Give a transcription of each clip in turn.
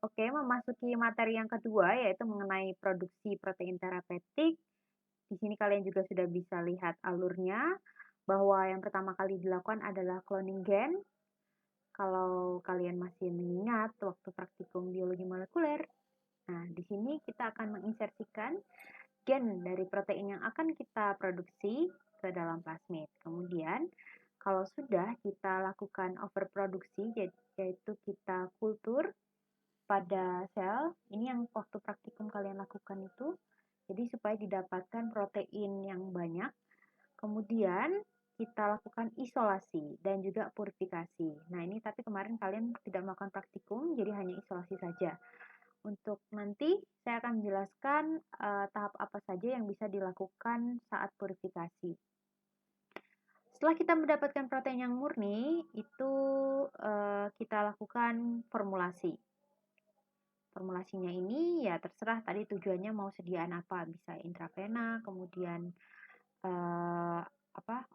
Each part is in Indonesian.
Oke, memasuki materi yang kedua, yaitu mengenai produksi protein terapeutik. Di sini kalian juga sudah bisa lihat alurnya, bahwa yang pertama kali dilakukan adalah cloning gen. Kalau kalian masih mengingat waktu praktikum biologi molekuler, nah di sini kita akan menginsersikan gen dari protein yang akan kita produksi ke dalam plasmid. Kemudian, kalau sudah kita lakukan overproduksi, yaitu kita kultur pada sel, ini yang waktu praktikum kalian lakukan itu, jadi supaya didapatkan protein yang banyak. Kemudian kita lakukan isolasi dan juga purifikasi. Nah ini tapi kemarin kalian tidak melakukan praktikum, jadi hanya isolasi saja. Untuk nanti saya akan menjelaskan tahap apa saja yang bisa dilakukan saat purifikasi. Setelah kita mendapatkan protein yang murni, itu kita lakukan formulasi. Formulasinya ini ya terserah tadi tujuannya mau sediaan apa, bisa intravena, kemudian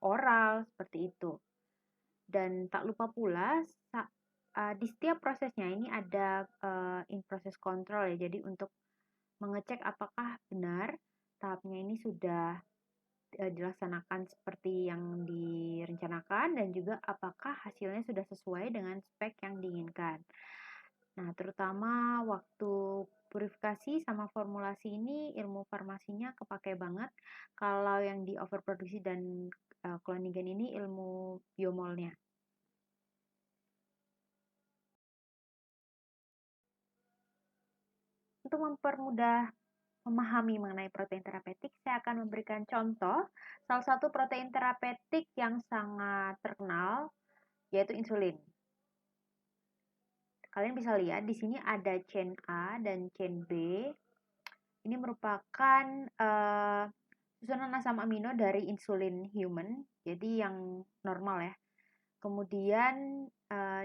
oral seperti itu. Dan tak lupa pula di setiap prosesnya ini ada in process control ya. Jadi untuk mengecek apakah benar tahapnya ini sudah dilaksanakan seperti yang direncanakan dan juga apakah hasilnya sudah sesuai dengan spek yang diinginkan. Nah, terutama waktu purifikasi sama formulasi ini ilmu farmasinya kepake banget. Kalau yang di overproduksi dan cloning gen ini ilmu biomolnya. Untuk mempermudah memahami mengenai protein terapeutik, saya akan memberikan contoh salah satu protein terapeutik yang sangat terkenal, yaitu insulin. Kalian bisa lihat di sini ada chain A dan chain B. Ini merupakan susunan asam amino dari insulin human, jadi yang normal ya. Kemudian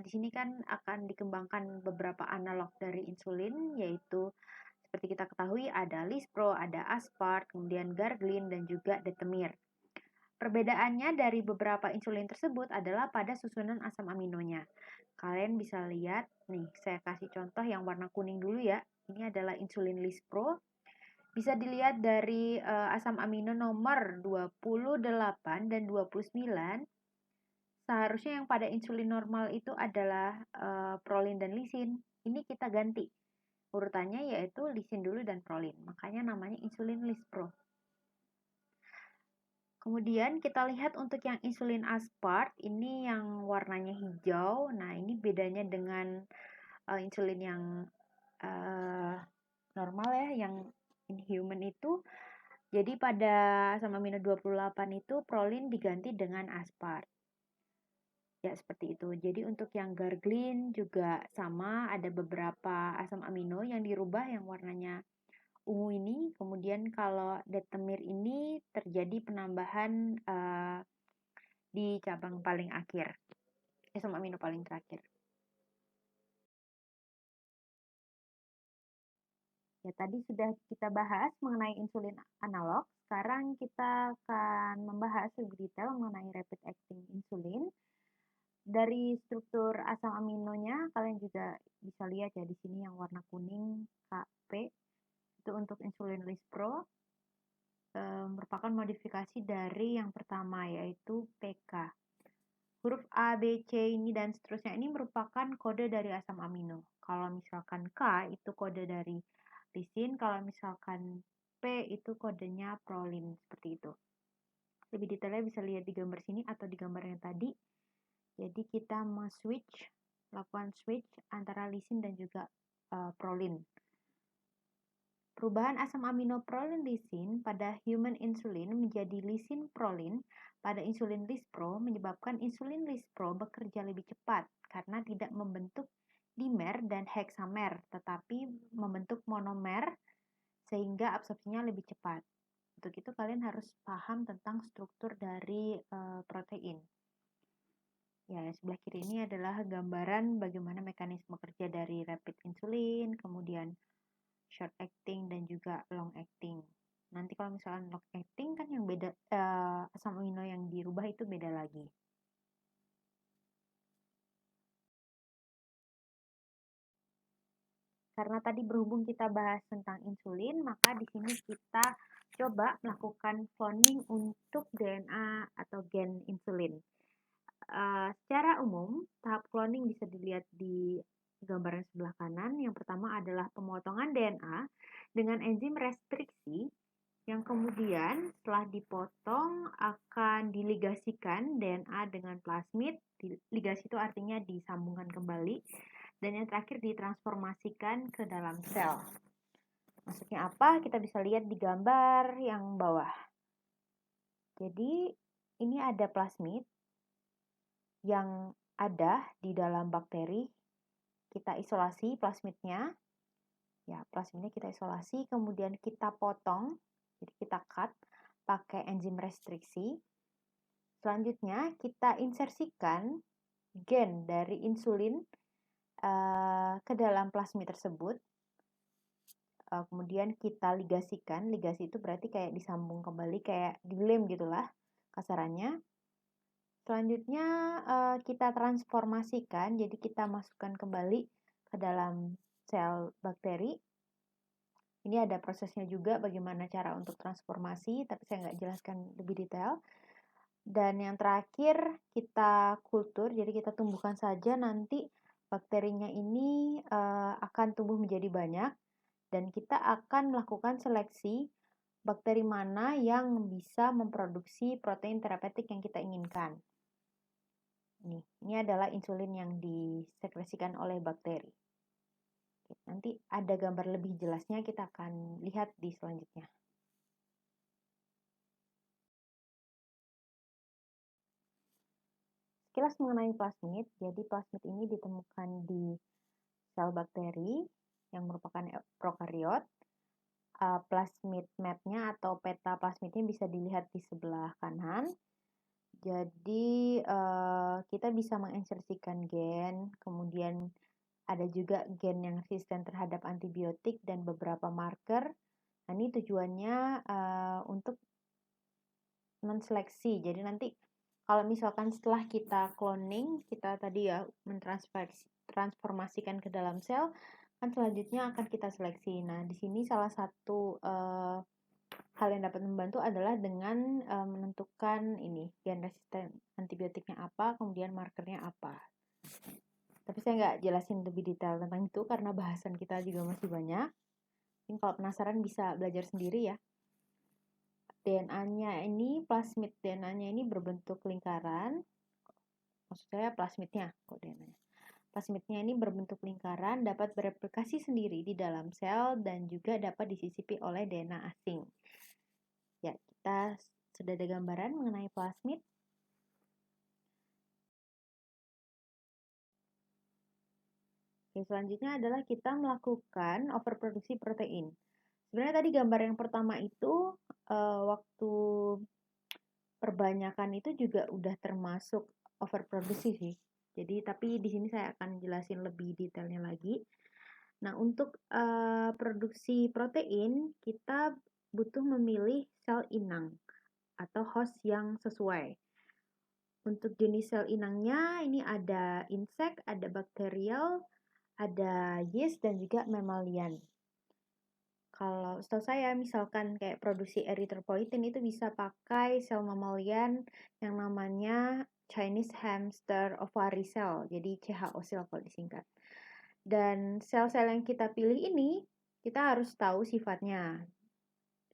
di sini kan akan dikembangkan beberapa analog dari insulin, yaitu seperti kita ketahui ada lispro, ada aspart, kemudian garglin, dan juga detemir. Perbedaannya dari beberapa insulin tersebut adalah pada susunan asam aminonya. Kalian bisa lihat, nih saya kasih contoh yang warna kuning dulu ya. Ini adalah insulin lispro. Bisa dilihat dari asam amino nomor 28 dan 29. Seharusnya yang pada insulin normal itu adalah prolin dan lisin. Ini kita ganti. Urutannya yaitu lisin dulu dan prolin. Makanya namanya insulin lispro. Kemudian kita lihat untuk yang insulin aspart, ini yang warnanya hijau. Nah, ini bedanya dengan insulin yang normal ya, yang inhuman itu. Jadi pada asam amino 28 itu prolin diganti dengan aspart. Ya, seperti itu. Jadi untuk yang garglin juga sama, ada beberapa asam amino yang dirubah yang warnanya ungu ini. Kemudian kalau detemir ini terjadi penambahan di cabang paling akhir, asam amino paling terakhir. Ya, tadi sudah kita bahas mengenai insulin analog. Sekarang kita akan membahas lebih detail mengenai rapid acting insulin. Dari struktur asam aminonya, kalian juga bisa lihat ya di sini yang warna kuning Kp itu untuk insulin lispro merupakan modifikasi dari yang pertama yaitu PK. Huruf A, B, C ini dan seterusnya ini merupakan kode dari asam amino. Kalau misalkan K itu kode dari lisin, kalau misalkan P itu kodenya prolin, seperti itu. Lebih detailnya bisa lihat di gambar sini atau di gambar yang tadi. Jadi kita lakukan switch antara lisin dan juga prolin. Perubahan asam amino prolin lisin pada human insulin menjadi lisin prolin pada insulin lispro menyebabkan insulin lispro bekerja lebih cepat karena tidak membentuk dimer dan heksamer tetapi membentuk monomer sehingga absorpsinya lebih cepat. Untuk itu kalian harus paham tentang struktur dari protein. Ya, sebelah kiri ini adalah gambaran bagaimana mekanisme kerja dari rapid insulin, kemudian short acting dan juga long acting. Nanti kalau misalkan long acting kan yang beda asam amino yang dirubah itu beda lagi. Karena tadi berhubung kita bahas tentang insulin, maka di sini kita coba melakukan cloning untuk DNA atau gen insulin. Secara umum, tahap cloning bisa dilihat di gambaran sebelah kanan. Yang pertama adalah pemotongan DNA dengan enzim restriksi yang kemudian setelah dipotong akan diligasikan DNA dengan plasmid. Ligasi itu artinya disambungkan kembali. Dan yang terakhir ditransformasikan ke dalam sel. Maksudnya apa? Kita bisa lihat di gambar yang bawah. Jadi ini ada plasmid yang ada di dalam bakteri. Kita isolasi plasmidnya. Ya, plasmidnya kita isolasi, kemudian kita potong. Jadi kita cut pakai enzim restriksi. Selanjutnya kita insersikan gen dari insulin ke dalam plasmid tersebut. Kemudian kita ligasikan. Ligasi itu berarti kayak disambung kembali, kayak dilem gitulah kasarannya. Selanjutnya kita transformasikan, jadi kita masukkan kembali ke dalam sel bakteri. Ini ada prosesnya juga bagaimana cara untuk transformasi, tapi saya nggak jelaskan lebih detail. Dan yang terakhir kita kultur, jadi kita tumbuhkan saja, nanti bakterinya ini akan tumbuh menjadi banyak dan kita akan melakukan seleksi bakteri mana yang bisa memproduksi protein terapeutik yang kita inginkan. Ini adalah insulin yang disekresikan oleh bakteri. Nanti ada gambar lebih jelasnya, kita akan lihat di selanjutnya. Sekilas mengenai plasmid, jadi plasmid ini ditemukan di sel bakteri yang merupakan prokariot. Plasmid map-nya atau peta plasmidnya bisa dilihat di sebelah kanan. Jadi kita bisa menginsersikan gen, kemudian ada juga gen yang resisten terhadap antibiotik dan beberapa marker. Nah, ini tujuannya untuk menseleksi. Jadi nanti kalau misalkan setelah kita cloning, kita tadi ya mentransformasikan ke dalam sel, kan selanjutnya akan kita seleksi. Nah, di sini salah satu hal yang dapat membantu adalah dengan menentukan ini gen resisten antibiotiknya apa, kemudian markernya apa. Tapi saya nggak jelasin lebih detail tentang itu karena bahasan kita juga masih banyak. Mungkin kalau penasaran bisa belajar sendiri ya. DNA-nya ini, plasmid DNA-nya ini berbentuk lingkaran. Maksud saya plasmidnya, kok DNA-nya. Plasmidnya ini berbentuk lingkaran, dapat bereplikasi sendiri di dalam sel dan juga dapat disisipi oleh DNA asing. Ya, kita sudah ada gambaran mengenai plasmid. Oke, selanjutnya adalah kita melakukan overproduksi protein. Sebenarnya tadi gambar yang pertama itu waktu perbanyakan itu juga udah termasuk overproduksi sih. Jadi tapi di sini saya akan jelasin lebih detailnya lagi. Nah, untuk produksi protein kita butuh memilih sel inang atau host yang sesuai. Untuk jenis sel inangnya ini ada insek, ada bakterial, ada yeast dan juga mammalian. Kalau setahu saya misalkan kayak produksi erythropoietin itu bisa pakai sel mammalian yang namanya Chinese hamster ovary cell, jadi CHO cell kalau disingkat. Dan sel-sel yang kita pilih ini kita harus tahu sifatnya.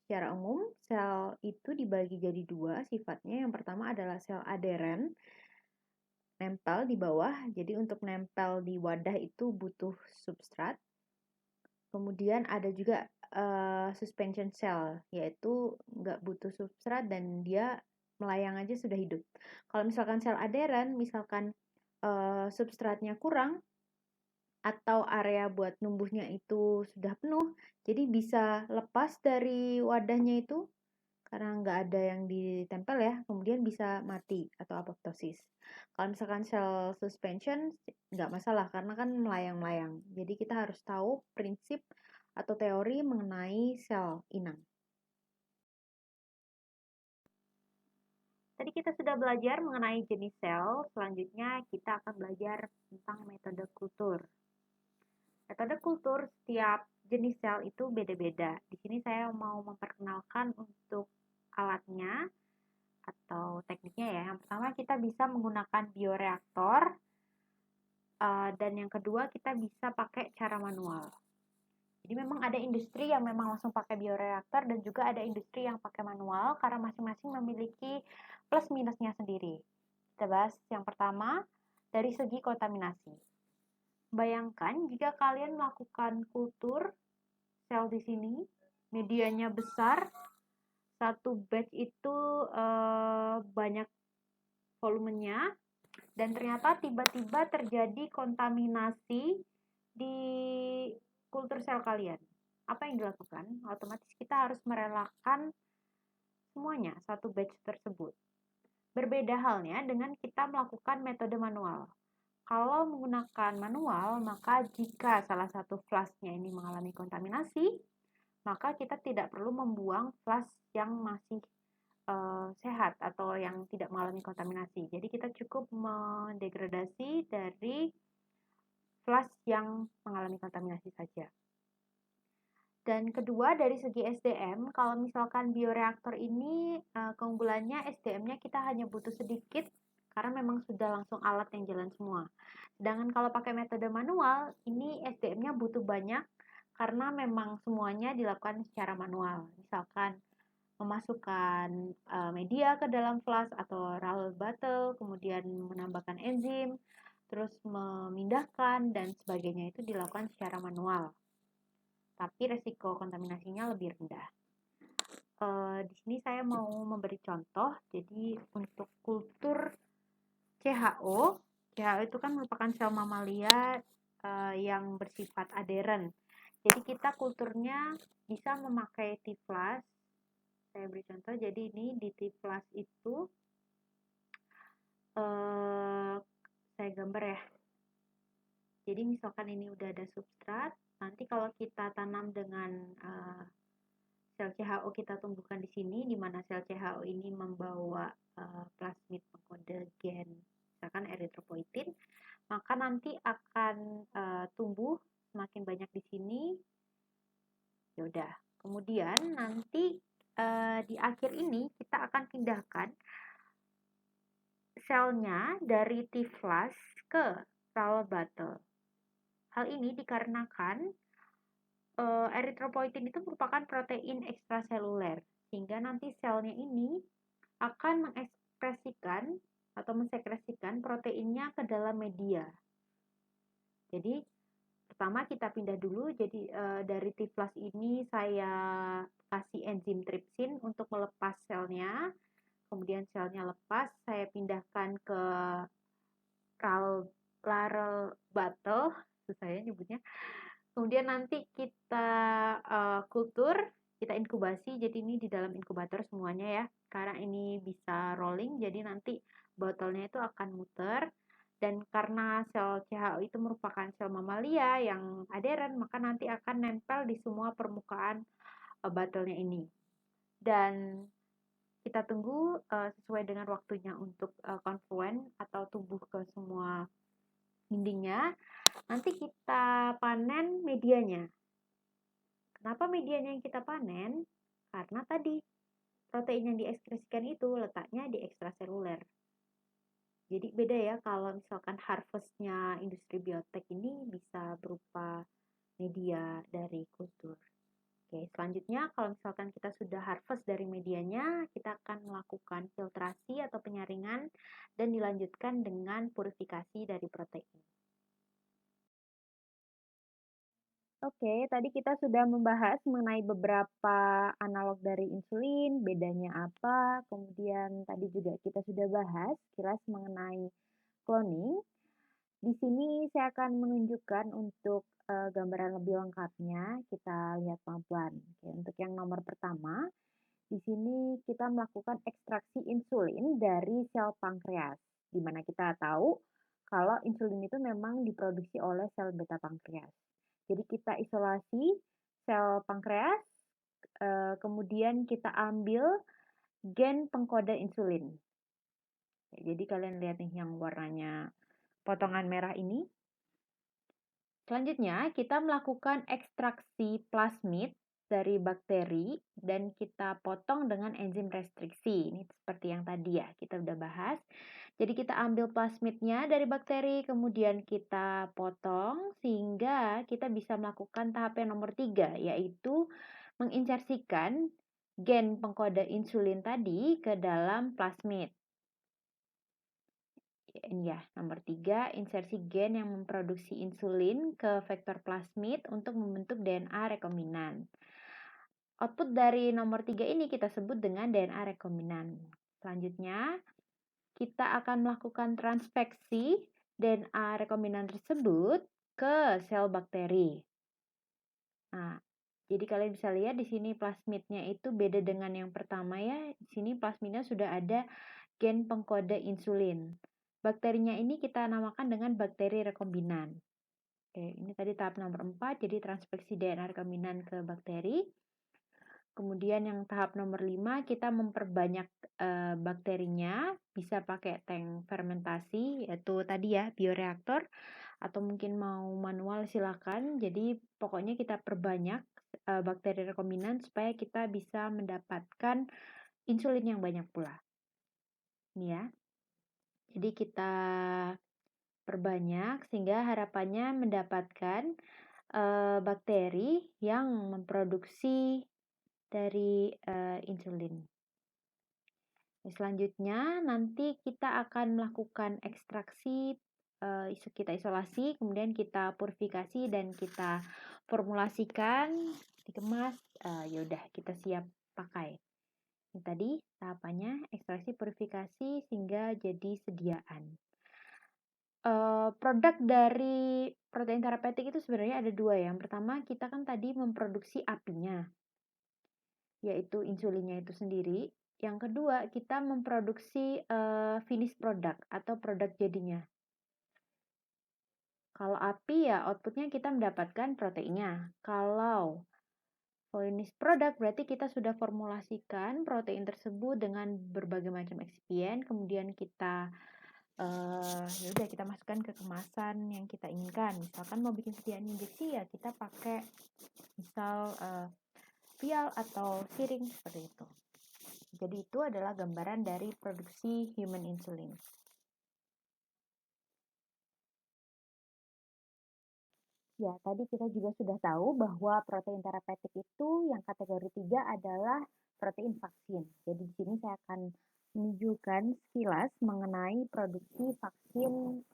Secara umum, sel itu dibagi jadi dua sifatnya. Yang pertama adalah sel aderen, nempel di bawah. Jadi untuk nempel di wadah itu butuh substrat. Kemudian ada juga suspension cell, yaitu nggak butuh substrat dan dia melayang aja sudah hidup. Kalau misalkan sel aderen, misalkan substratnya kurang atau area buat numbuhnya itu sudah penuh, jadi bisa lepas dari wadahnya itu karena nggak ada yang ditempel ya, kemudian bisa mati atau apoptosis. Kalau misalkan sel suspension nggak masalah karena kan melayang-layang. Jadi kita harus tahu prinsip atau teori mengenai sel inang. Tadi kita sudah belajar mengenai jenis sel, selanjutnya kita akan belajar tentang metode kultur. Metode kultur setiap jenis sel itu beda-beda. Di sini saya mau memperkenalkan untuk alatnya atau tekniknya ya. Yang pertama kita bisa menggunakan bioreaktor, dan yang kedua kita bisa pakai cara manual. Jadi memang ada industri yang memang langsung pakai bioreaktor dan juga ada industri yang pakai manual karena masing-masing memiliki plus minusnya sendiri. Kita bahas yang pertama dari segi kontaminasi. Bayangkan jika kalian melakukan kultur sel di sini, medianya besar, satu batch itu banyak volumenya, dan ternyata tiba-tiba terjadi kontaminasi di kultur sel kalian. Apa yang dilakukan? Otomatis kita harus merelakan semuanya, satu batch tersebut. Berbeda halnya dengan kita melakukan metode manual. Kalau menggunakan manual, maka jika salah satu flasknya ini mengalami kontaminasi, maka kita tidak perlu membuang flask yang masih sehat atau yang tidak mengalami kontaminasi. Jadi kita cukup mendegradasi dari flask yang mengalami kontaminasi saja. Dan kedua dari segi SDM, kalau misalkan bioreaktor ini keunggulannya SDM-nya kita hanya butuh sedikit karena memang sudah langsung alat yang jalan semua. Sedangkan kalau pakai metode manual, ini SDM-nya butuh banyak karena memang semuanya dilakukan secara manual. Misalkan memasukkan media ke dalam flask atau roll bottle, kemudian menambahkan enzim, terus memindahkan dan sebagainya itu dilakukan secara manual. Tapi resiko kontaminasinya lebih rendah. Di sini saya mau memberi contoh. Jadi untuk kultur CHO, CHO itu kan merupakan sel mamalia yang bersifat aderen. Jadi kita kulturnya bisa memakai tiflas. Saya beri contoh. Jadi ini di tiflas itu saya gambar ya. Jadi misalkan ini udah ada substrat, nanti kalau kita tanam dengan sel CHO kita tumbuhkan di sini, di mana sel CHO ini membawa plasmid pengkode gen, misalkan eritropoietin, maka nanti akan tumbuh semakin banyak di sini. Yaudah, kemudian nanti di akhir ini kita akan pindahkan selnya dari tiflas ke sel bottle. Hal ini dikarenakan eritropoietin itu merupakan protein ekstraseluler, sehingga nanti selnya ini akan mengekspresikan atau mensekresikan proteinnya ke dalam media. Jadi pertama kita pindah dulu, jadi dari tiflas ini saya kasih enzim tripsin untuk melepas selnya, kemudian selnya lepas, saya pindahkan ke larval bottle, saya nyebutnya. Kemudian nanti kita kultur, kita inkubasi, jadi ini di dalam inkubator semuanya ya, karena ini bisa rolling, jadi nanti botolnya itu akan muter, dan karena sel CHO itu merupakan sel mamalia yang aderen, maka nanti akan nempel di semua permukaan botolnya ini. Dan kita tunggu sesuai dengan waktunya untuk konfluen atau tumbuh ke semua dindingnya. Nanti kita panen medianya. Kenapa medianya yang kita panen? Karena tadi protein yang diekspresikan itu letaknya di ekstraseluler. Jadi beda ya kalau misalkan harvestnya industri biotek ini bisa berupa media dari kultur. Oke, selanjutnya kalau misalkan kita sudah harvest dari medianya, kita akan melakukan filtrasi atau penyaringan dan dilanjutkan dengan purifikasi dari protein. Oke, tadi kita sudah membahas mengenai beberapa analog dari insulin, bedanya apa, kemudian tadi juga kita sudah bahas kilas mengenai cloning. Di sini saya akan menunjukkan untuk gambaran lebih lengkapnya, kita lihat pelan-pelan. Oke, untuk yang nomor pertama, di sini kita melakukan ekstraksi insulin dari sel pankreas, di mana kita tahu kalau insulin itu memang diproduksi oleh sel beta pankreas. Jadi kita isolasi sel pankreas, kemudian kita ambil gen pengkode insulin. Jadi kalian lihat nih yang warnanya potongan merah ini. Selanjutnya, kita melakukan ekstraksi plasmid dari bakteri dan kita potong dengan enzim restriksi. Ini seperti yang tadi ya, kita udah bahas. Jadi kita ambil plasmidnya dari bakteri, kemudian kita potong sehingga kita bisa melakukan tahap yang nomor 3, yaitu menginsersikan gen pengkode insulin tadi ke dalam plasmid. Ya, nomor 3, insersi gen yang memproduksi insulin ke vektor plasmid untuk membentuk DNA rekombinan. Output dari nomor 3 ini kita sebut dengan DNA rekombinan. Selanjutnya, kita akan melakukan transfeksi DNA rekombinan tersebut ke sel bakteri. Nah, jadi kalian bisa lihat di sini plasmidnya itu beda dengan yang pertama ya. Di sini plasmidnya sudah ada gen pengkode insulin. Bakterinya ini kita namakan dengan bakteri rekombinan. Oke, ini tadi tahap nomor 4, jadi transfeksi DNA rekombinan ke bakteri. Kemudian yang tahap nomor 5, kita memperbanyak bakterinya, bisa pakai tank fermentasi, yaitu tadi ya, bioreaktor, atau mungkin mau manual silakan. Jadi pokoknya kita perbanyak bakteri rekombinan supaya kita bisa mendapatkan insulin yang banyak pula. Ini ya. Jadi kita perbanyak sehingga harapannya mendapatkan bakteri yang memproduksi dari insulin. Selanjutnya nanti kita akan melakukan ekstraksi, kita isolasi, kemudian kita purifikasi dan kita formulasikan, dikemas, yaudah kita siap pakai. Ini tadi tahapannya ekstraksi, purifikasi sehingga jadi sediaan. Produk dari protein terapeutik itu sebenarnya ada 2 ya. Yang pertama kita kan tadi memproduksi apinya, yaitu insulinnya itu sendiri. Yang kedua kita memproduksi finish product atau produk jadinya. Kalau api ya outputnya kita mendapatkan proteinnya. Kalau finish product berarti kita sudah formulasikan protein tersebut dengan berbagai macam eksipien, kemudian kita ya udah kita masukkan ke kemasan yang kita inginkan. Misalkan mau bikin sediaan injeksi ya kita pakai misal vial atau syring seperti itu. Jadi itu adalah gambaran dari produksi human insulin. Ya, tadi kita juga sudah tahu bahwa protein terapeutik itu yang kategori 3 adalah protein vaksin. Jadi di sini saya akan menunjukkan sekilas mengenai produksi vaksin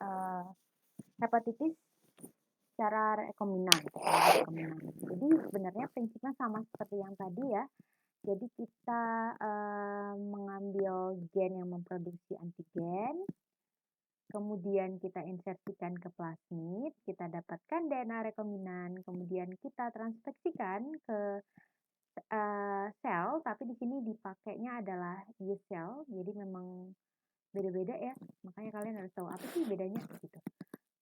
hepatitis secara rekombinan. Jadi sebenarnya prinsipnya sama seperti yang tadi ya. Jadi kita mengambil gen yang memproduksi antigen, kemudian kita insersikan ke plasmid, kita dapatkan DNA rekombinan, kemudian kita transfeksikan ke sel, tapi di sini dipakainya adalah Y cell, jadi memang beda-beda ya. Makanya kalian harus tahu apa sih bedanya gitu.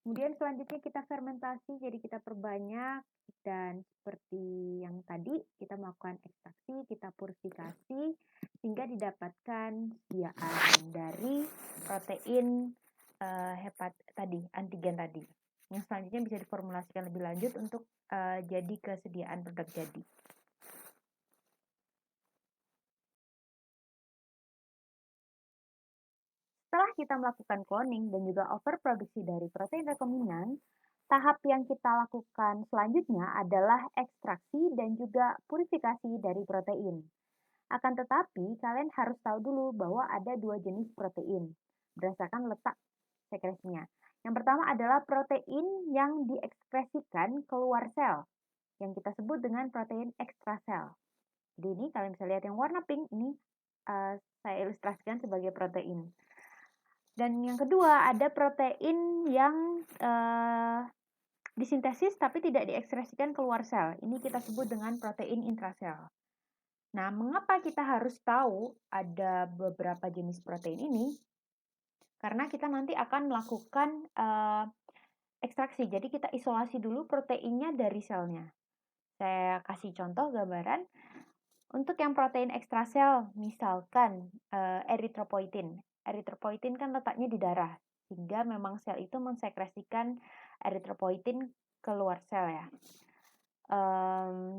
Kemudian selanjutnya kita fermentasi, jadi kita perbanyak dan seperti yang tadi kita melakukan ekstraksi, kita purifikasi sehingga didapatkan sediaan dari protein antigen tadi. Yang selanjutnya bisa diformulasikan lebih lanjut untuk jadi kesediaan produk jadi. Setelah kita melakukan cloning dan juga overproduksi dari protein rekombinan, tahap yang kita lakukan selanjutnya adalah ekstraksi dan juga purifikasi dari protein. Akan tetapi, kalian harus tahu dulu bahwa ada 2 jenis protein berdasarkan letak sekresinya. Yang pertama adalah protein yang diekspresikan keluar sel, yang kita sebut dengan protein ekstrasel. Jadi ini kalian bisa lihat yang warna pink ini saya ilustrasikan sebagai protein. Dan yang kedua ada protein yang disintesis tapi tidak diekspresikan keluar sel. Ini kita sebut dengan protein intrasel. Nah, mengapa kita harus tahu ada beberapa jenis protein ini? Karena kita nanti akan melakukan ekstraksi. Jadi kita isolasi dulu proteinnya dari selnya. Saya kasih contoh gambaran. Untuk yang protein ekstrasel, misalkan eritropoietin. Eritropoietin kan letaknya di darah, sehingga memang sel itu mensekresikan eritropoietin keluar sel ya.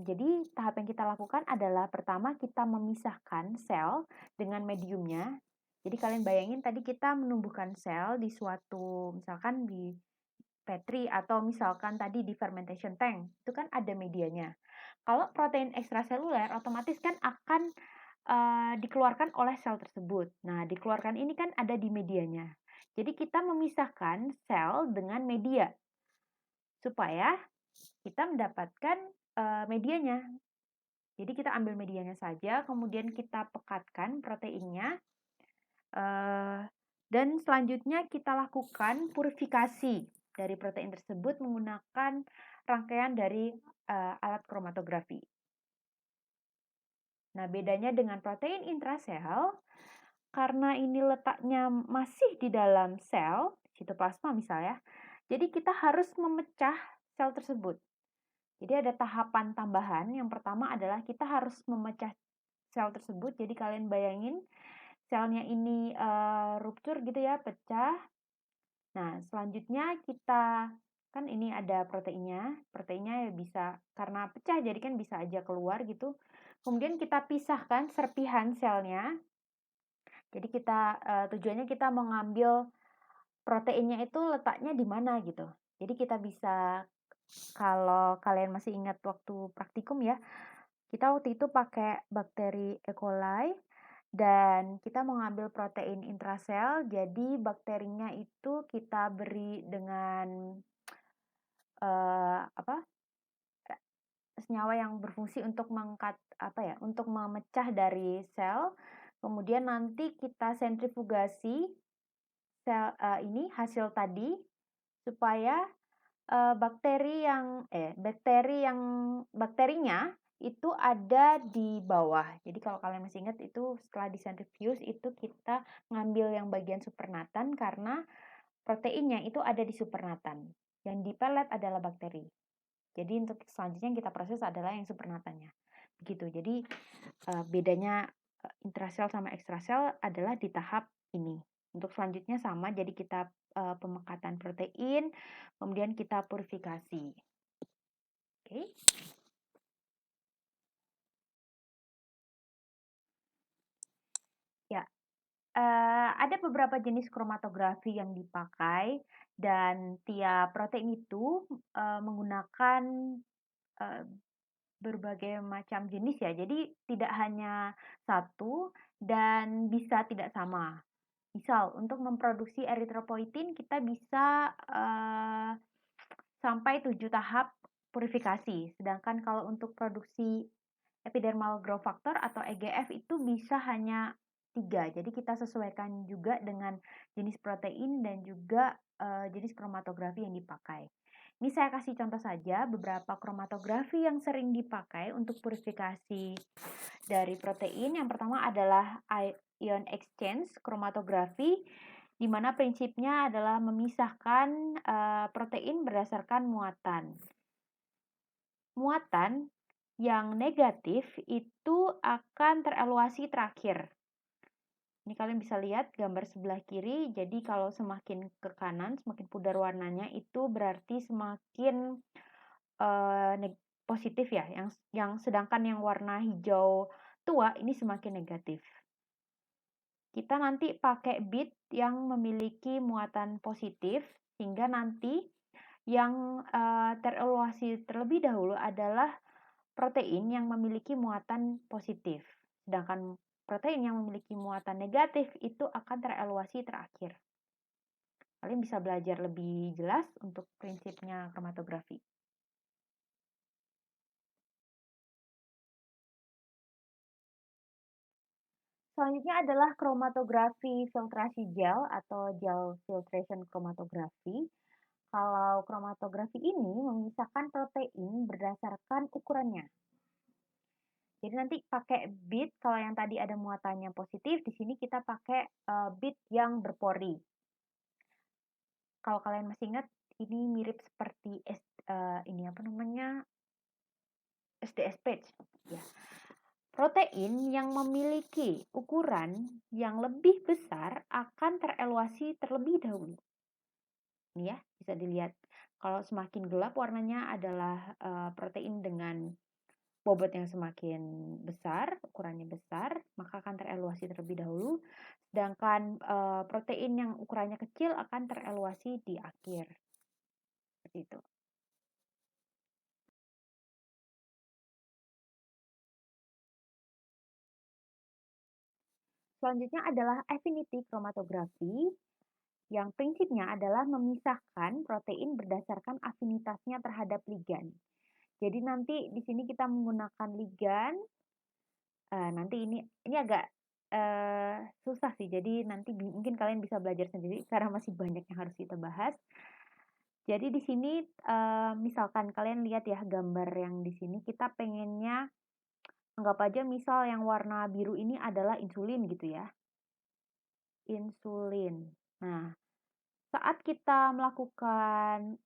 Jadi tahap yang kita lakukan adalah pertama kita memisahkan sel dengan mediumnya. Jadi kalian bayangin tadi kita menumbuhkan sel di suatu, misalkan di Petri atau misalkan tadi di fermentation tank, itu kan ada medianya. Kalau protein ekstraseluler otomatis kan akan dikeluarkan oleh sel tersebut. Nah, dikeluarkan ini kan ada di medianya. Jadi kita memisahkan sel dengan media supaya kita mendapatkan medianya. Jadi kita ambil medianya saja, kemudian kita pekatkan proteinnya, dan selanjutnya kita lakukan purifikasi dari protein tersebut menggunakan rangkaian dari alat kromatografi. Nah, bedanya dengan protein intrasel, karena ini letaknya masih di dalam sel, sitoplasma misalnya, jadi kita harus memecah sel tersebut. Jadi ada tahapan tambahan. Yang pertama adalah kita harus memecah sel tersebut. Jadi kalian bayangin selnya ini ruptur gitu ya, pecah. Nah, selanjutnya kita kan ini ada proteinnya. Proteinnya ya bisa karena pecah jadi kan bisa aja keluar gitu. Kemudian kita pisahkan serpihan selnya. Jadi kita tujuannya kita mengambil proteinnya itu letaknya di mana gitu. Jadi kita bisa, kalau kalian masih ingat waktu praktikum ya, kita waktu itu pakai bakteri E. coli dan kita mengambil protein intrasel. Jadi bakterinya itu kita beri dengan senyawa yang berfungsi untuk untuk memecah dari sel. Kemudian nanti kita sentrifugasi sel ini hasil tadi supaya bakterinya itu ada di bawah. Jadi kalau kalian masih ingat itu setelah disentrifuge itu kita ngambil yang bagian supernatan karena proteinnya itu ada di supernatan. Yang di pelet adalah bakteri. Jadi untuk selanjutnya yang kita proses adalah yang supernatannya. Begitu. Jadi bedanya intrasel sama ekstrasel adalah di tahap ini. Untuk selanjutnya sama, jadi kita pemekatan protein, kemudian kita purifikasi. Oke. Ya, ada beberapa jenis kromatografi yang dipakai dan tiap protein itu menggunakan berbagai macam jenis ya. Jadi tidak hanya satu dan bisa tidak sama. Misal untuk memproduksi eritropoietin kita bisa sampai 7 tahap purifikasi. Sedangkan kalau untuk produksi epidermal growth factor atau EGF itu bisa hanya 3. Jadi kita sesuaikan juga dengan jenis protein dan juga jenis kromatografi yang dipakai. Ini saya kasih contoh saja beberapa kromatografi yang sering dipakai untuk purifikasi dari protein. Yang pertama adalah ion exchange kromatografi, di mana prinsipnya adalah memisahkan protein berdasarkan muatan. Muatan yang negatif itu akan terevaluasi terakhir. Ini kalian bisa lihat gambar sebelah kiri. Jadi kalau semakin ke kanan, semakin pudar warnanya itu berarti semakin positif ya. Yang sedangkan yang warna hijau tua ini semakin negatif. Kita nanti pakai bit yang memiliki muatan positif sehingga nanti yang terevaluasi terlebih dahulu adalah protein yang memiliki muatan positif. Sedangkan protein yang memiliki muatan negatif itu akan terevaluasi terakhir. Kalian bisa belajar lebih jelas untuk prinsipnya kromatografi. Selanjutnya adalah kromatografi filtrasi gel atau gel filtration chromatography. Kalau kromatografi ini memisahkan protein berdasarkan ukurannya. Jadi nanti pakai bit, kalau yang tadi ada muatannya positif, di sini kita pakai bit yang berpori. Kalau kalian masih ingat, ini mirip seperti SDS page. Ya. Protein yang memiliki ukuran yang lebih besar akan terevaluasi terlebih dahulu. Ini ya, bisa dilihat. Kalau semakin gelap warnanya adalah protein dengan bobot yang semakin besar, ukurannya besar, maka akan tereluasi terlebih dahulu. Sedangkan protein yang ukurannya kecil akan tereluasi di akhir. Seperti itu. Selanjutnya adalah affinity chromatography, yang prinsipnya adalah memisahkan protein berdasarkan afinitasnya terhadap ligan. Jadi nanti di sini kita menggunakan ligan. Nanti ini agak susah sih. Jadi nanti mungkin kalian bisa belajar sendiri karena masih banyak yang harus kita bahas. Jadi di sini misalkan kalian lihat ya gambar yang di sini, kita pengennya anggap aja misal yang warna biru ini adalah insulin gitu ya. Insulin. Nah, saat kita melakukan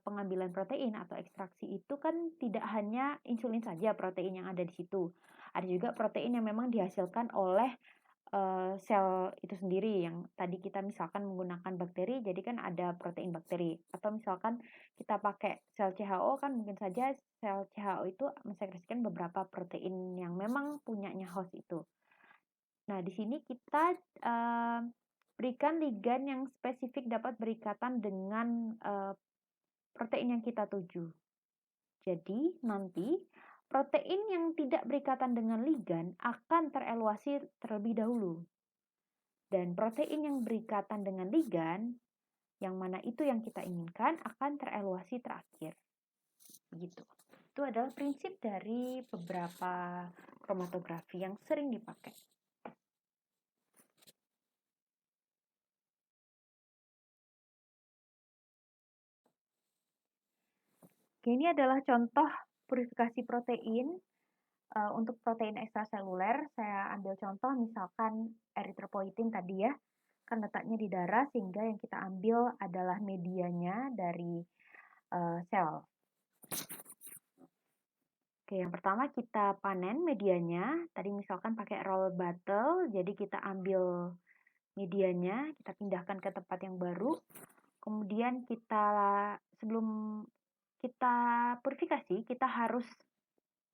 pengambilan protein atau ekstraksi itu kan tidak hanya insulin saja protein yang ada di situ. Ada juga protein yang memang dihasilkan oleh sel itu sendiri, yang tadi kita misalkan menggunakan bakteri, jadi kan ada protein bakteri. Atau misalkan kita pakai sel CHO, kan mungkin saja sel CHO itu mensekresikan beberapa protein yang memang punyanya host itu. Nah, di sini kita berikan ligan yang spesifik dapat berikatan dengan protein yang kita tuju. Jadi, nanti protein yang tidak berikatan dengan ligan akan tereluasi terlebih dahulu. Dan protein yang berikatan dengan ligan, yang mana itu yang kita inginkan, akan tereluasi terakhir. Begitu. Itu adalah prinsip dari beberapa kromatografi yang sering dipakai. Oke, ini adalah contoh purifikasi protein. Untuk protein ekstraseluler, saya ambil contoh misalkan eritropoietin tadi ya, kan letaknya di darah, sehingga yang kita ambil adalah medianya dari sel. Oke, yang pertama kita panen medianya. Tadi misalkan pakai roll bottle, jadi kita ambil medianya, kita pindahkan ke tempat yang baru. Kemudian sebelum kita purifikasi, kita harus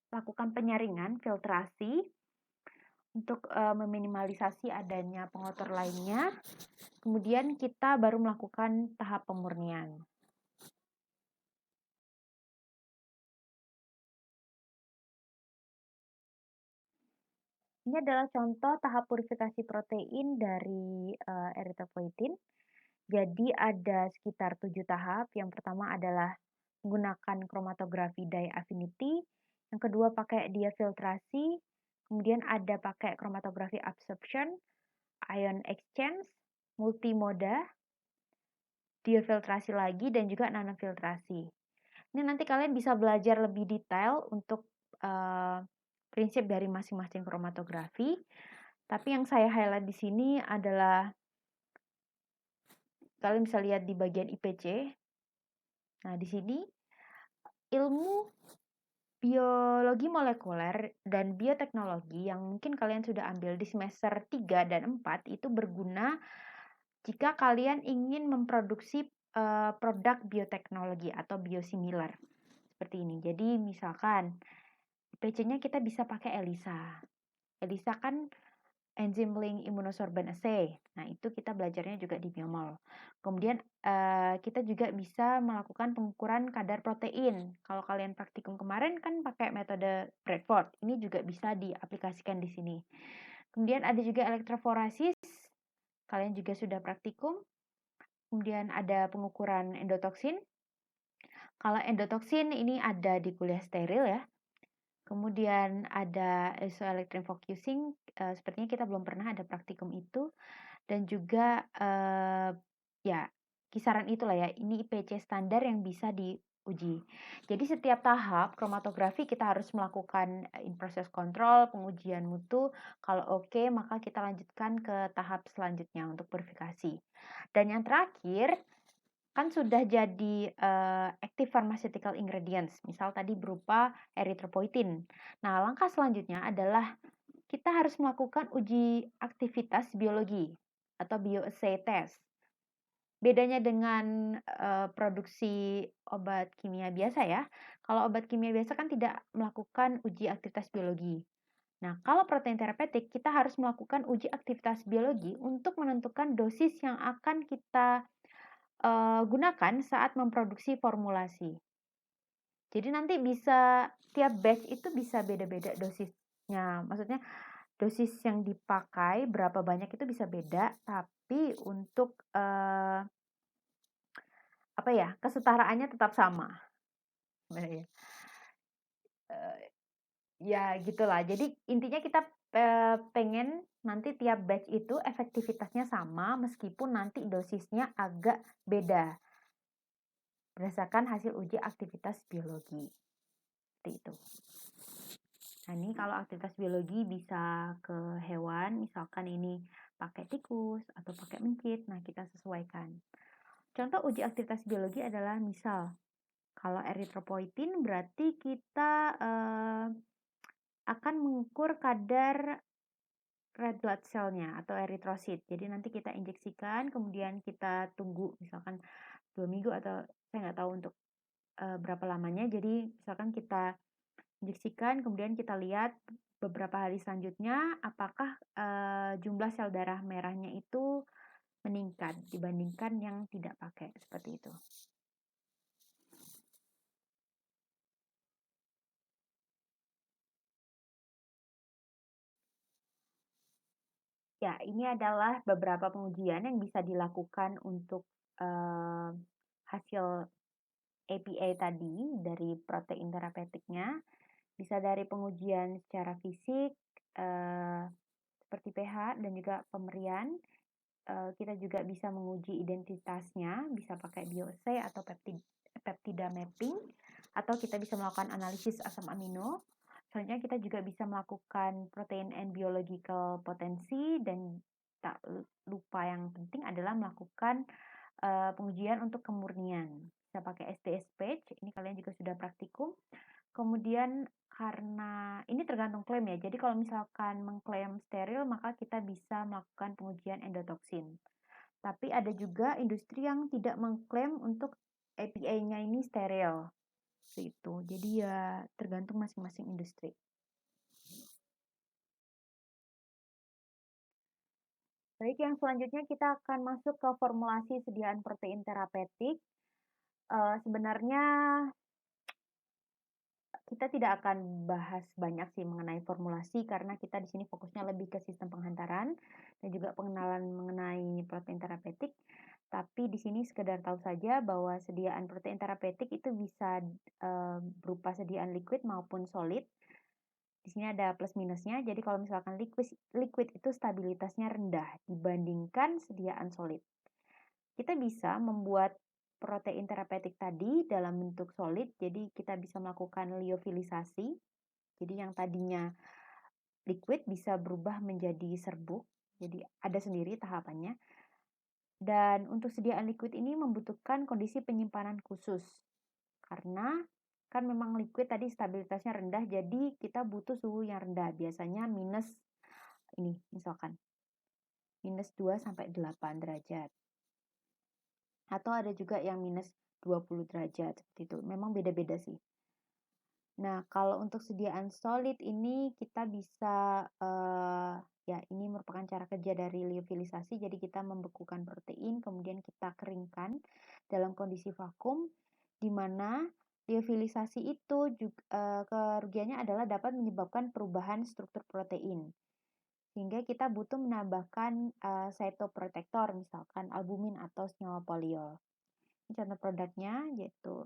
lakukan penyaringan, filtrasi, untuk meminimalisasi adanya pengotor lainnya. Kemudian kita baru melakukan tahap pemurnian. Ini adalah contoh tahap purifikasi protein dari eritropoietin. Jadi ada sekitar 7 tahap. Yang pertama adalah menggunakan kromatografi dye affinity. Yang kedua pakai dia filtrasi. Kemudian ada pakai kromatografi absorption, ion exchange, multimoda, diafiltrasi lagi, dan juga nanofiltrasi. Ini nanti kalian bisa belajar lebih detail untuk prinsip dari masing-masing kromatografi. Tapi yang saya highlight di sini adalah kalian bisa lihat di bagian IPC. Nah, di sini ilmu biologi molekuler dan bioteknologi yang mungkin kalian sudah ambil di semester 3 dan 4 itu berguna jika kalian ingin memproduksi produk bioteknologi atau biosimilar. Seperti ini. Jadi misalkan IPC-nya kita bisa pakai ELISA. ELISA kan Enzyme Link Immunosorbent Assay. Nah, itu kita belajarnya juga di biomol. Kemudian kita juga bisa melakukan pengukuran kadar protein. Kalau kalian praktikum kemarin kan pakai metode Bradford. Ini juga bisa diaplikasikan di sini. Kemudian ada juga elektroforesis. Kalian juga sudah praktikum. Kemudian ada pengukuran endotoksin. Kalau endotoksin ini ada di kuliah steril ya. Kemudian ada isoelectrin focusing, sepertinya kita belum pernah ada praktikum itu. Dan juga ya kisaran itulah ya, ini IPC standar yang bisa diuji. Jadi setiap tahap kromatografi kita harus melakukan in-process control, pengujian mutu. Kalau oke, maka kita lanjutkan ke tahap selanjutnya untuk purifikasi. Dan yang terakhir, kan sudah jadi active pharmaceutical ingredients, misal tadi berupa eritropoietin. Nah, langkah selanjutnya adalah kita harus melakukan uji aktivitas biologi atau bioassay test. Bedanya dengan, produksi obat kimia biasa ya, kalau obat kimia biasa kan tidak melakukan uji aktivitas biologi. Nah, kalau protein terapeutik kita harus melakukan uji aktivitas biologi untuk menentukan dosis yang akan kita, gunakan saat memproduksi formulasi. Jadi nanti bisa tiap batch itu bisa beda-beda dosisnya, maksudnya dosis yang dipakai berapa banyak itu bisa beda, tapi untuk, apa ya, kesetaraannya tetap sama. Nah, ya. Eee, ya gitulah. Jadi intinya kita, pengen nanti tiap batch itu efektivitasnya sama meskipun nanti dosisnya agak beda, berdasarkan hasil uji aktivitas biologi, seperti itu. Nah, ini kalau aktivitas biologi bisa ke hewan, misalkan ini pakai tikus atau pakai mencit, nah kita sesuaikan. Contoh uji aktivitas biologi adalah misal kalau eritropoietin berarti kita akan mengukur kadar red blood cell-nya atau eritrosit. Jadi nanti kita injeksikan, kemudian kita tunggu misalkan 2 minggu atau saya nggak tahu untuk berapa lamanya. Jadi misalkan kita injeksikan, kemudian kita lihat beberapa hari selanjutnya apakah jumlah sel darah merahnya itu meningkat dibandingkan yang tidak pakai, seperti itu. Ya, ini adalah beberapa pengujian yang bisa dilakukan untuk hasil APA tadi dari protein terapeutiknya. Bisa dari pengujian secara fisik, seperti pH dan juga pemerian. Kita juga bisa menguji identitasnya, bisa pakai bioassay atau peptida mapping, atau kita bisa melakukan analisis asam amino. Selanjutnya kita juga bisa melakukan protein and biological potensi, dan tak lupa yang penting adalah melakukan pengujian untuk kemurnian. Bisa pakai SDS page, ini kalian juga sudah praktikum. Kemudian karena ini tergantung klaim ya, jadi kalau misalkan mengklaim steril maka kita bisa melakukan pengujian endotoksin. Tapi ada juga industri yang tidak mengklaim untuk APA-nya ini steril. Itu. Jadi ya tergantung masing-masing industri. Baik, yang selanjutnya kita akan masuk ke formulasi sediaan protein terapeutik. Sebenarnya kita tidak akan bahas banyak sih mengenai formulasi karena kita di sini fokusnya lebih ke sistem penghantaran dan juga pengenalan mengenai protein terapeutik. Tapi di sini sekedar tahu saja bahwa sediaan protein terapeutik itu bisa berupa sediaan liquid maupun solid. Di sini ada plus minusnya. Jadi kalau misalkan liquid itu stabilitasnya rendah dibandingkan sediaan solid. Kita bisa membuat protein terapeutik tadi dalam bentuk solid, jadi kita bisa melakukan lyofilisasi. Jadi yang tadinya liquid bisa berubah menjadi serbuk, jadi ada sendiri tahapannya. Dan untuk sediaan liquid ini membutuhkan kondisi penyimpanan khusus, karena kan memang liquid tadi stabilitasnya rendah, jadi kita butuh suhu yang rendah, biasanya minus ini misalkan minus 2 sampai 8 derajat. Atau ada juga yang minus 20 derajat seperti itu. Memang beda-beda sih. Nah, kalau untuk sediaan solid ini kita bisa ya ini merupakan cara kerja dari lyofilisasi. Jadi kita membekukan protein, kemudian kita keringkan dalam kondisi vakum, di mana lyofilisasi itu juga kerugiannya adalah dapat menyebabkan perubahan struktur protein. Sehingga kita butuh menambahkan cytoprotector, misalkan albumin atau senyawa poliol. Ini contoh produknya yaitu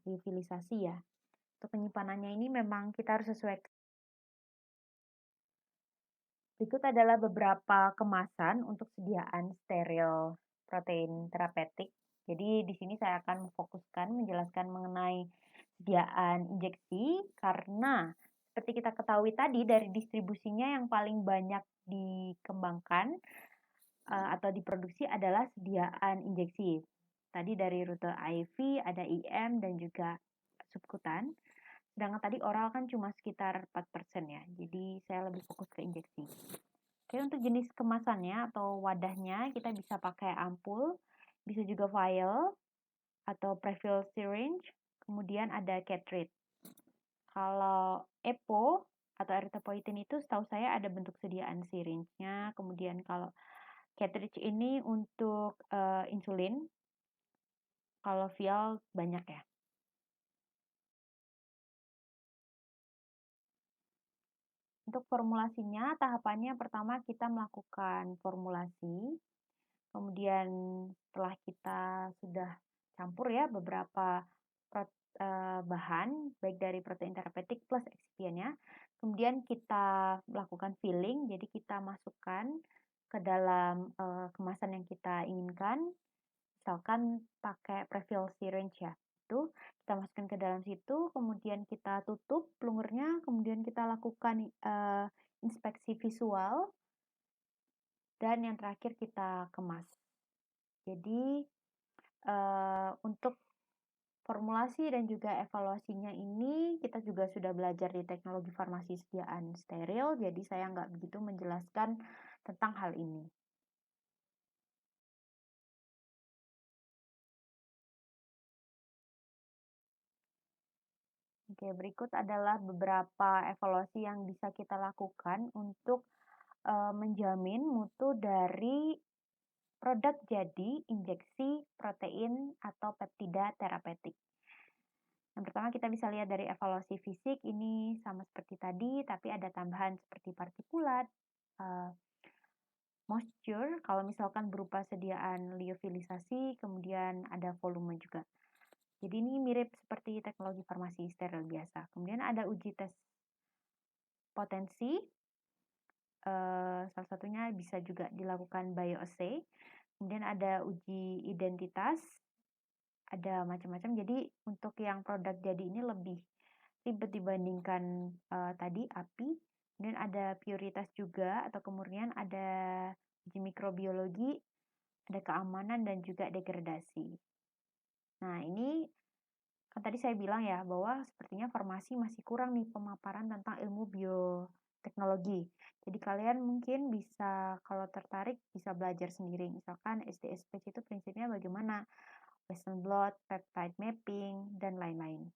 lyofilisasi ya. Untuk penyimpanannya ini memang kita harus sesuai. Berikut adalah beberapa kemasan untuk sediaan steril protein terapeutik. Jadi di sini saya akan memfokuskan menjelaskan mengenai sediaan injeksi karena seperti kita ketahui tadi dari distribusinya yang paling banyak dikembangkan atau diproduksi adalah sediaan injeksi. Tadi dari rute IV, ada IM dan juga subkutan. Sedangkan tadi oral kan cuma sekitar 4% ya. Jadi saya lebih fokus ke injeksi. Oke, untuk jenis kemasannya atau wadahnya kita bisa pakai ampul. bisa juga vial atau prefill syringe, kemudian ada cartridge. Kalau EPO atau erythropoietin itu setahu saya ada bentuk sediaan syringe-nya, kemudian kalau cartridge ini untuk insulin, kalau vial banyak ya. Untuk formulasinya, tahapannya pertama kita melakukan formulasi, kemudian setelah kita sudah campur ya beberapa bahan, baik dari protein terapeutik plus excipientnya, kemudian kita melakukan filling, jadi kita masukkan ke dalam kemasan yang kita inginkan, misalkan pakai prefill syringe ya, itu kita masukkan ke dalam situ, kemudian kita tutup pelungernya, kemudian kita lakukan inspeksi visual, dan yang terakhir kita kemas. Jadi untuk formulasi dan juga evaluasinya ini kita juga sudah belajar di teknologi farmasi sediaan steril, jadi saya nggak begitu menjelaskan tentang hal ini. Oke, berikut adalah beberapa evaluasi yang bisa kita lakukan untuk menjamin mutu dari produk jadi injeksi protein atau peptida terapeutik. Yang pertama kita bisa lihat dari evaluasi fisik, ini sama seperti tadi, tapi ada tambahan seperti partikulat, moisture, kalau misalkan berupa sediaan liofilisasi, kemudian ada volume juga. Jadi ini mirip seperti teknologi farmasi steril biasa. Kemudian ada uji tes potensi, salah satunya bisa juga dilakukan bioassay. Kemudian ada uji identitas, ada macam-macam. Jadi untuk yang produk jadi ini lebih ribet dibandingkan tadi API. Kemudian ada puritas juga atau kemurnian, ada uji mikrobiologi, ada keamanan dan juga degradasi. Nah, ini kan tadi saya bilang ya bahwa sepertinya farmasi masih kurang nih pemaparan tentang ilmu bioteknologi. Jadi kalian mungkin bisa kalau tertarik bisa belajar sendiri. Misalkan SDSPC itu prinsipnya bagaimana? Western blot, peptide mapping, dan lain-lain.